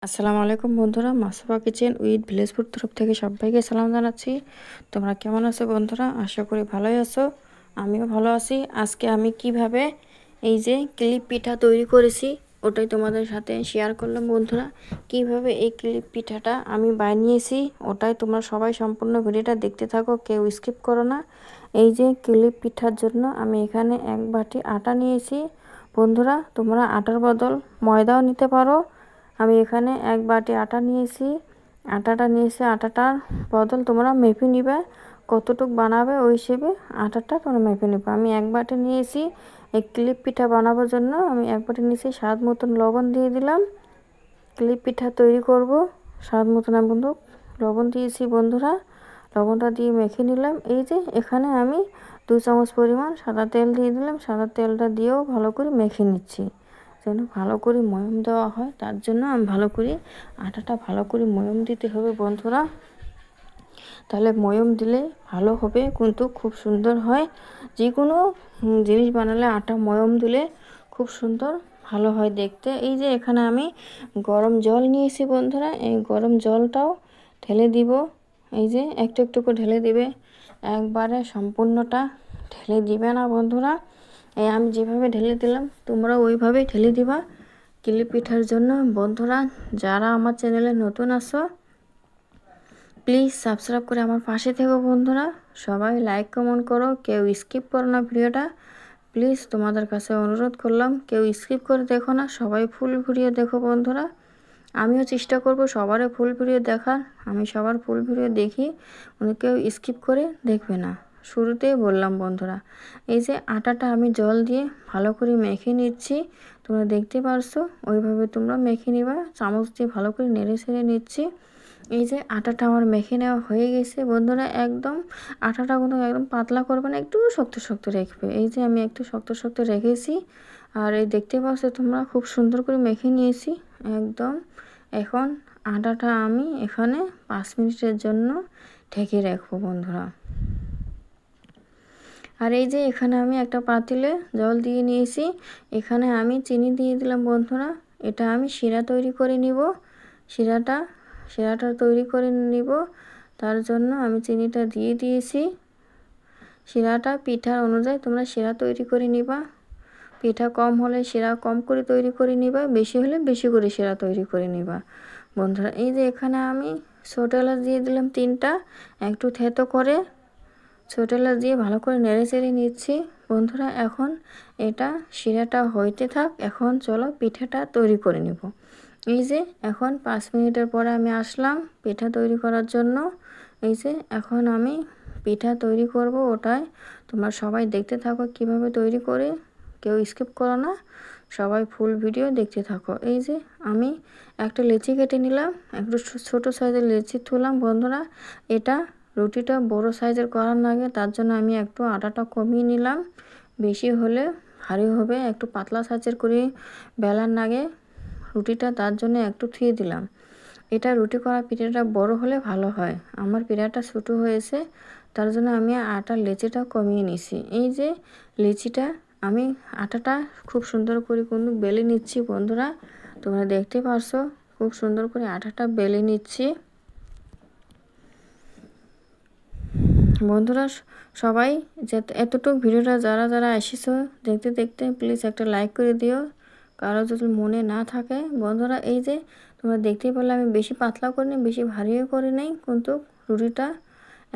আসসালামু আলাইকুম বন্ধুরা, মাসুফা কিচেন উইথ ভিলেজপুর তরফ থেকে সবাইকে সালাম জানাচ্ছি। তোমরা কেমন আছো বন্ধুরা? আশা করি ভালোই আছো। আমিও ভালো আছি। আজকে আমি কিভাবে এই যে ক্লিপ পিঠা তৈরি করেছি ওটাই তোমাদের সাথে শেয়ার করলাম বন্ধুরা। কিভাবে এই ক্লিপ পিঠাটা আমি বানিয়েছি ওটাই তোমরা সবাই সম্পূর্ণ ভিডিওটা দেখতে থাকো, কেউ স্কিপ করো না। এই যে ক্লিপ পিঠার জন্য আমি এখানে 1 বাটি আটা নিয়েছি বন্ধুরা। তোমরা আটার বদল ময়দাও নিতে পারো। আমি এখানে 1 বাটি আটা নিয়েছি। আটাটার বদল তোমরা মেপে নিবে, কতটুক বানাবে ওই হিসেবে আটাটা তোমরা মেপে নিবে। আমি 1 বাটি নিয়েছি। এই ক্লিপ পিঠা বানাবার জন্য আমি 1 বাটি নিয়েছি। স্বাদ মতন লবণ দিয়ে দিলাম। ক্লিপ পিঠা তৈরি করব, স্বাদ মতন আমি কিন্তু লবণ দিয়েছি বন্ধুরা। লবণটা দিয়ে মেখে নিলাম। এই যে এখানে আমি 2 চামচ পরিমাণ সাদা তেল দিয়ে দিলাম। সাদা তেলটা দিয়েও ভালো করে মেখে নিচ্ছি, যেন ভালো করে ময়ম দেওয়া হয়। তার জন্য আমি ভালো করে আটাটা ভালো করে ময়ম দিতে হবে বন্ধুরা। তাহলে ময়ম দিলে ভালো হবে, কিন্তু খুব সুন্দর হয়। যে কোনো জিনিস বানালে আটা ময়ম দিলে খুব সুন্দর ভালো হয় দেখতে। এই যে এখানে আমি গরম জল নিয়েছি বন্ধুরা। এই গরম জলটাও ঢেলে দিব। এই যে একটু একটু করে ঢেলে দিবে, একবারে সম্পূর্ণটা ঢেলে দিবে না বন্ধুরা। এই আমি যেভাবে ঢেলে দিলাম তোমরা ওইভাবেই ঢেলে দিবা ক্লিপ পিঠার জন্য বন্ধুরা। যারা আমার চ্যানেলে নতুন আসো প্লিজ সাবস্ক্রাইব করে আমার পাশে থেকো বন্ধুরা। সবাই লাইক কমেন্ট করো, কেউ স্কিপ করো না ভিডিওটা। প্লিজ তোমাদের কাছে অনুরোধ করলাম, কেউ স্কিপ করে দেখো না, সবাই ফুল ভিডিও দেখো বন্ধুরা। আমিও চেষ্টা করব সবারই ফুল ভিডিও দেখার। আমি সবার ফুল ভিডিও দেখি, কেউ স্কিপ করে দেখবে না। শুরুতেই বললাম বন্ধুরা, এই যে আটাটা আমি জল দিয়ে ভালো করে মেখে নিচ্ছি, তোমরা দেখতে পারছো। ওইভাবে তোমরা মেখে নিবা। চামচ দিয়ে ভালো করে নেড়ে ছেড়ে নিচ্ছি। এই যে আটাটা আমার মেখে নেওয়া হয়ে গেছে বন্ধুরা। একদম আটাটা কিন্তু একদম পাতলা করবে না, একটু শক্ত শক্ত রাখবে। এই যে আমি একটু শক্ত শক্ত রেখেছি। আর এই দেখতে পাচ্ছ তোমরা, খুব সুন্দর করে মেখে নিয়েছি একদম। এখন আটাটা আমি এখানে 5 মিনিটের জন্য ঢেকে রাখবো বন্ধুরা। আর এই যে এখানে আমি একটা পাতিলে জল দিয়ে নিয়েছি। এখানে আমি চিনি দিয়ে দিলাম বন্ধুরা। এটা আমি শিরা তৈরি করে নিব। শিরাটা তৈরি করে নিব, তার জন্য আমি চিনিটা দিয়ে দিয়েছি। শিরাটা পিঠার অনুযায়ী তোমরা শিরা তৈরি করে নিবা। পিঠা কম হলে শিরা কম করে তৈরি করে নিবা, বেশি হলে বেশি করে শিরা তৈরি করে নিবা বন্ধুরা। এই যে এখানে আমি ছোট এলাচ দিয়ে দিলাম 3টা, একটু থেতো করে ছোট এলাচ দিয়ে ভালো করে নেড়ে চেড়ে নিচ্ছি বন্ধুরা। এখন এটা শিরাটা হইতে থাক। এখন চলো পিঠাটা তৈরি করে নিব। এই যে এখন 5 মিনিটের পরে আমি আসলাম পিঠা তৈরি করার জন্য। এই যে এখন আমি পিঠা তৈরি করব, ওটাই তোমরা সবাই দেখতে থাকো কিভাবে তৈরি করে। কেউ স্কিপ করো না, সবাই ফুল ভিডিও দেখতে থাকো। এই যে আমি একটা লেচি কেটে নিলাম, একটু ছোট সাইজের লেচি তুললাম বন্ধুরা। এটা রুটিটা বড় সাইজের করার লাগে, তার জন্য আমি একটু আটাটা কমিয়ে নিলাম। বেশি হলে ভারী হবে, একটু পাতলা সাইজের করে বেলার লাগে রুটিটা, তার জন্য একটু থুয়ে দিলাম। এটা রুটি করা পিঠাটা বড় হলে ভালো হয়। আমার পিঠাটা ছোটো হয়েছে, তার জন্য আমি আটার লেচিটা কমিয়ে নিছি। এই যে লেচিটা আমি আটাটা খুব সুন্দর করে কিন্তু বেলে নিচ্ছি বন্ধুরা। তোমরা দেখতে পারছো খুব সুন্দর করে আটাটা বেলে নিচ্ছি বন্ধুরা। সবাই যে এতটুকু ভিডিওটা যারা যারা এসেছো দেখতে দেখতে প্লিজ একটা লাইক করে দিও, কারো যদি মনে না থাকে বন্ধুরা। এই যে তোমরা দেখতেই পারলে আমি বেশি পাতলা করিনি, বেশি ভারীও করি নাই, কিন্তু রুটিটা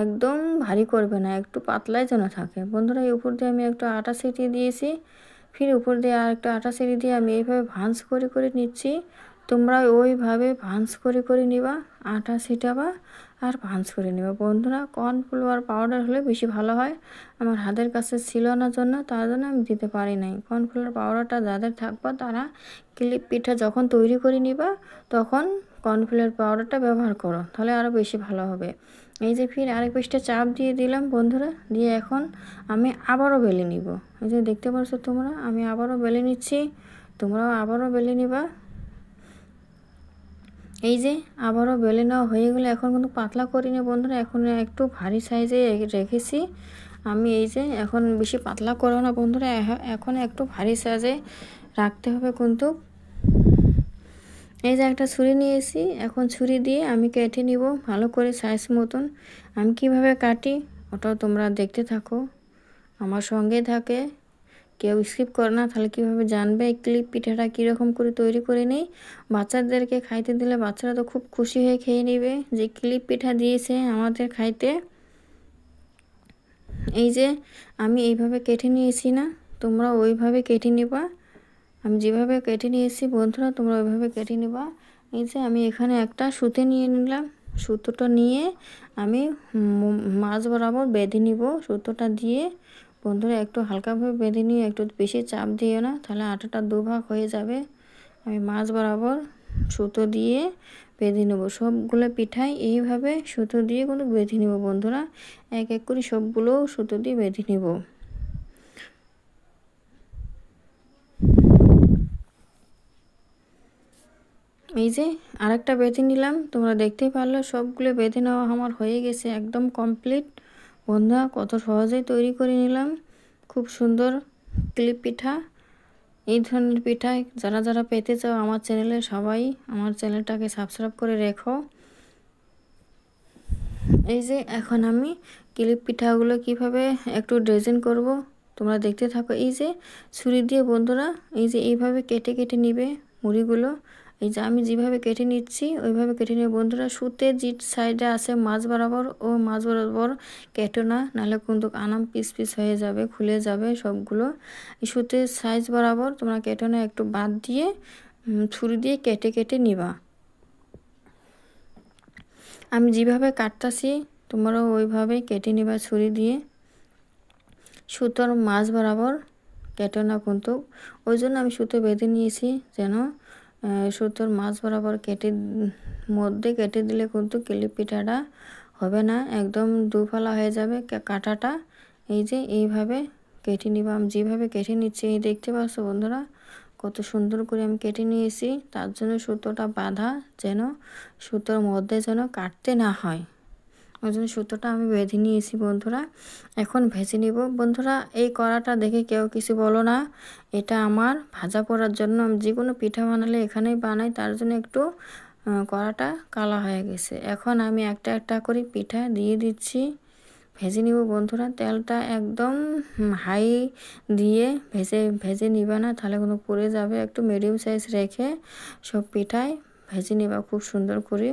একদম ভারী করবে না, একটু পাতলাই যেন থাকে বন্ধুরা। এই উপর দিয়ে আমি একটু আটা ছিটিয়ে দিয়েছি, ফির উপর দিয়ে আর একটু আটা ছিটিয়ে দিয়ে আমি এইভাবে ভাঁজ করে করে নিচ্ছি। তোমরা ওইভাবে ভাঁজ করে করে নিবা, আটা ছিটাবা আর ভাঁজ করে নিবা বন্ধুরা। কর্নফ্লাওয়ার পাউডার হলে বেশি ভালো হয়। আমার হাতের কাছে ছিল না জন্য, তার জন্য আমি দিতে পারি নাই। কর্নফ্লাওয়ার পাউডারটা যাদের থাকবে তারা ক্লিপ পিঠা যখন তৈরি করে নিবা তখন কর্নফ্লাওয়ার পাউডারটা ব্যবহার করো, তাহলে আরও বেশি ভালো হবে। এই যে ফির আরেক পিঠটা চাপ দিয়ে দিলাম বন্ধুরা, দিয়ে এখন আমি আবারও বেলে নিব। এই যে দেখতে পাচ্ছ তোমরা, আমি আবারও বেলে নিচ্ছি, তোমরাও আবারও বেলে নিবা। এই যে আবারও বেলে নেওয়া হয়ে গেলে এখন কিন্তু পাতলা করিনি বন্ধুরা, এখন একটু ভারী সাইজে রেখেছি আমি। এই যে এখন বেশি পাতলা করো না বন্ধুরা, এখন একটু ভারী সাইজে রাখতে হবে কিন্তু। এই যে একটা ছুরি নিয়েছি, এখন ছুরি দিয়ে আমি কেটে নিব ভালো করে সাইজ মতন। আমি কিভাবে কাটি ওটাও তোমরা দেখতে থাকো, আমার সঙ্গে থাকে, কেউ স্কিপ করে না, তাহলে কীভাবে জানবে এই ক্লিপ পিঠাটা কীরকম করে তৈরি করে নিই। বাচ্চাদেরকে খাইতে দিলে বাচ্চারা তো খুব খুশি হয়ে খেয়ে নেবে যে ক্লিপ পিঠা দিয়েছে আমাদের খাইতে। এই যে আমি এইভাবে কেটে নিয়েছি না, তোমরা ওইভাবে কেটে নেবা। আমি যেভাবে কেটে নিয়েছি বন্ধুরা তোমরা ওইভাবে কেটে নেবা। এই যে আমি এখানে একটা সুতো নিয়ে নিলাম, সুতোটা নিয়ে আমি মাছ বরাবর বেঁধে নিব। সুতোটা দিয়ে বন্ধুরা একটু হালকাভাবে বেঁধে নিয়ে, একটু বেশি চাপ দিও না, তাহলে আটাটা দুভাগ হয়ে যাবে। আমি মাছ বরাবর সুতো দিয়ে বেঁধে নেব। সবগুলো পিঠাই এইভাবে সুতো দিয়ে কিন্তু বেঁধে নেব বন্ধুরা, এক এক করে সবগুলো সুতো দিয়ে বেঁধে নেব। এই যে আরেকটা বেঁধে নিলাম, তোমরা দেখতেই পারলে সবগুলো বেঁধে নেওয়া আমার হয়ে গেছে, একদম কমপ্লিট। বন্ধুরা কত সহজেই তৈরি করে নিলাম খুব সুন্দর ক্লিপ পিঠা। এই ধরনের পিঠা যারা যারা পেতে চাও আমার চ্যানেলে, সবাই আমার চ্যানেলটাকে সাবস্ক্রাইব করে রেখো। এই যে এখন আমি ক্লিপ পিঠাগুলো কিভাবে একটু ডিজাইন করব তোমরা দেখতে থাকো। এই যে ছুরি দিয়ে বন্ধুরা এই যে এইভাবে কেটে কেটে নিবে মুড়িগুলো। এই যে আমি যেভাবে কেটে নিচ্ছি ওইভাবে কেটে নিয়ে বন্ধুরা, সুতে যে সাইডে আছে মাছ বরাবর ও মাছ বরাবর কেটো না, নাহলে কিন্তু আনাম পিস পিস হয়ে যাবে, খুলে যাবে সবগুলো। এই সুতের সাইজ বরাবর তোমরা কেটো না, একটু বাদ দিয়ে ছুরি দিয়ে কেটে কেটে নিবা। আমি যেভাবে কাটতাছি তোমরাও ওইভাবে কেটে নিবা ছুরি দিয়ে। সুতোর মাছ বরাবর কেটে না কিন্তু, ওই জন্য আমি সুতো বেঁধে নিয়েছি যেন সুতোর মাছ বরাবর মধ্যে কেটে দিলে কিন্তু ক্লিপ পিঠাটা হবে না, একদম দুফালা হয়ে যাবে কাটাটা। এই যে এইভাবে কেটে নিবা। আমি যেভাবে কেটে নিচ্ছি এই দেখতে পাচ্ছ বন্ধুরা কত সুন্দর করে আমি কেটে নিয়েছি। তার জন্য সুতোটা বাঁধা যেন সুতোর মধ্যে যেন কাটতে না হয়, ওই জন্য সুতোটা আমি বেঁধে নিয়েছি বন্ধুরা। এখন ভেজে নিব বন্ধুরা। এই কড়াটা দেখে কেউ কিছু বলো না, এটা আমার ভাজা করার জন্য। আমি যে কোনো পিঠা বানালে এখানেই বানাই, তার জন্য একটু কড়াটা কালো হয়ে গেছে। এখন আমি একটা একটা করে পিঠা দিয়ে দিচ্ছি, ভেজে নিব বন্ধুরা। তেলটা একদম হাই দিয়ে ভেজে নিবা না, তাহলে কোনো পুড়ে যাবে। একটু মিডিয়াম সাইজ রেখে সব পিঠায় ভেজে নিবা খুব সুন্দর করে।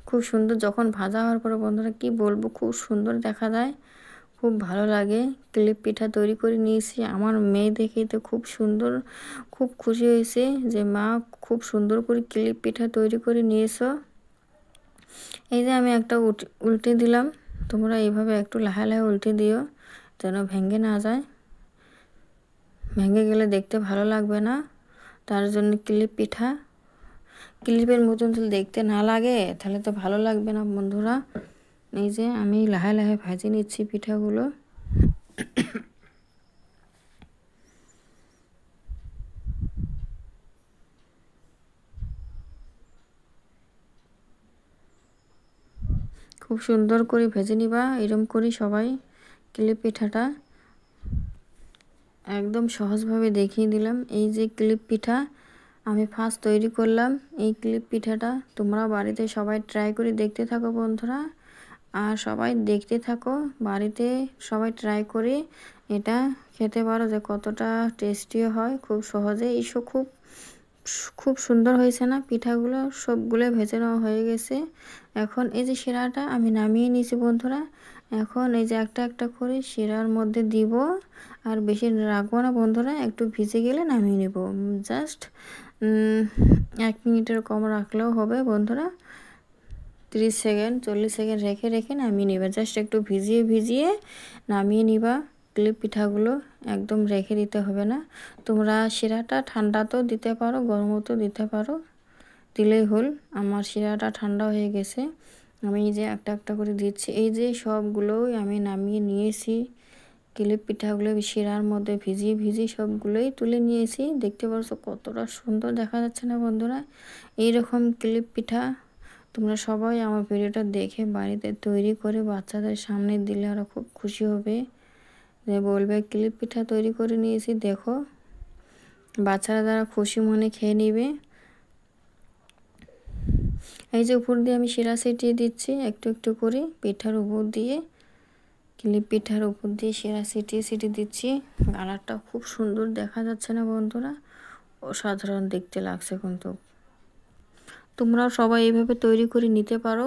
খুব সুন্দর যখন ভাজা হওয়ার পরে বন্ধুরা কি বলবো, খুব সুন্দর দেখা যায়, খুব ভালো লাগে। ক্লিপ পিঠা তৈরি করে নিয়েছি, আমার মেয়ে দেখেই তো খুব সুন্দর, খুব খুশি হয়েছে যে মা খুব সুন্দর করে ক্লিপ পিঠা তৈরি করে নিয়েছো। এই যে আমি একটা উল্টে দিলাম, তোমরা এইভাবে একটু লাহে লাহে উল্টে দিও যেন ভেঙে না যায়, ভেঙে গেলে দেখতে ভালো লাগবে না। তার জন্য ক্লিপের মতন যদি দেখতে না লাগে তাহলে তো ভালো লাগবে না বন্ধুরা। এই যে আমি লাহে লাহে ভেজে নিচ্ছি পিঠাগুলো। খুব সুন্দর করে ভেজে নিবা, এরকম করে সবাই ক্লিপ পিঠাটা একদম সহজভাবে দেখিয়ে দিলাম। এই যে ক্লিপ পিঠা আমি ফার্স্ট তৈরি করলাম, এই ক্লিপ পিঠাটা তোমরা বাড়িতে সবাই ট্রাই করে দেখতে থাকো বন্ধুরা। আর সবাই দেখতে থাকো, বাড়িতে সবাই ট্রাই করে এটা খেতে পারো যে কতটা টেস্টিও হয় খুব সহজে। এইসব খুব খুব সুন্দর হয়েছে না পিঠাগুলো, সবগুলো ভেজে নেওয়া হয়ে গেছে। এখন এই যে শিরাটা আমি নামিয়ে নিয়েছি বন্ধুরা। এখন এই যে একটা একটা করে শিরার মধ্যে দিব, আর বেশি রাখবো না বন্ধুরা, একটু ভিজে গেলে নামিয়ে নেব। জাস্ট 1 মিনিটের কম রাখলেও হবে বন্ধুরা, 30 সেকেন্ড 40 সেকেন্ড রেখে রেখে নামিয়ে নিবা। জাস্ট একটু ভিজিয়ে নামিয়ে নিবা ক্লিপ পিঠাগুলো, একদম রেখে দিতে হবে না। তোমরা শিরাটা ঠান্ডা তো দিতে পারো, গরমও তো দিতে পারো, দিলেই হল। আমার শিরাটা ঠান্ডা হয়ে গেছে, আমি এই যে একটা একটা করে দিচ্ছি। এই যে সবগুলোই আমি নামিয়ে নিয়েছি, ক্লিপ পিঠাগুলো শিরার মধ্যে ভিজিয়ে সবগুলোই তুলে নিয়েছি। দেখতে পাচ্ছ কতটা সুন্দর দেখা যাচ্ছে না বন্ধুরা। এইরকম ক্লিপ পিঠা তোমরা সবাই আমার ভিডিওটা দেখে বাড়িতে তৈরি করে বাচ্চাদের সামনে দিলে ওরা খুব খুশি হবে, যে বলবে ক্লিপ পিঠা তৈরি করে নিয়েছি দেখো। বাচ্চারা যারা খুশি মনে খেয়ে নেবে। এই যে উপর দিয়ে আমি শিরা ছিটিয়ে দিচ্ছি একটু একটু করে পিঠার উপর দিয়ে, ক্লিপ পিঠার উপর দিয়ে শিরা ছিটিয়ে দিচ্ছি। কালারটা খুব সুন্দর দেখা যাচ্ছে না বন্ধুরা? অসাধারণ দেখতে লাগছে কিন্তু। তোমরাও সবাই এইভাবে তৈরি করে নিতে পারো।